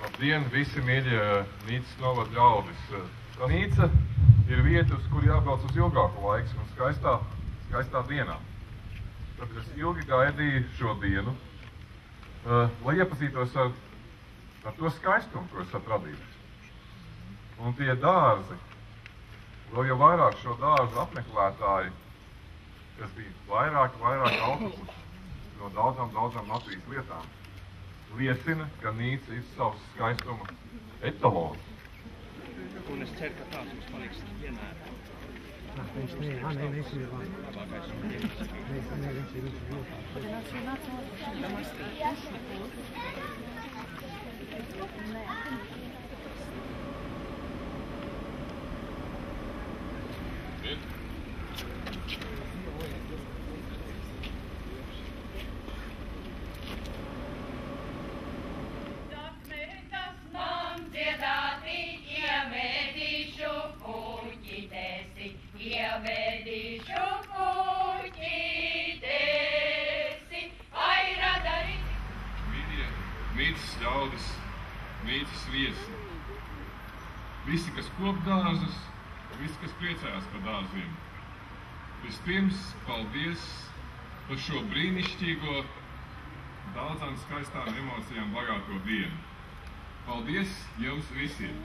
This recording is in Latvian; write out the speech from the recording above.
Labdien, visi mīļie Nīcas novada ļaudis. Nīca ir vieta, uz kur jābrauc uz ilgāku laiku un skaistā dienā. Tāpēc es ilgi gaidīju šo dienu, lai iepazītos ar to skaistumu, ko es atradīju. Un tie dārzi, vēl jau vairāk šo dārzu apmeklētāji, kas bija vairāk autobusu no daudzām Latvijas vietām, liecina, ka Nīca ir savs skaistuma etalons. Un es ceru, ka tās mums paliks vienmēr. Nīcas ļaudis, Nīcas viesi. Visi, kas kop dārzus, visi, kas priecājās par dārziem. Vispirms, paldies par šo brīnišķīgo, daudzām skaistām emocijām bagāto dienu. Paldies jums visiem!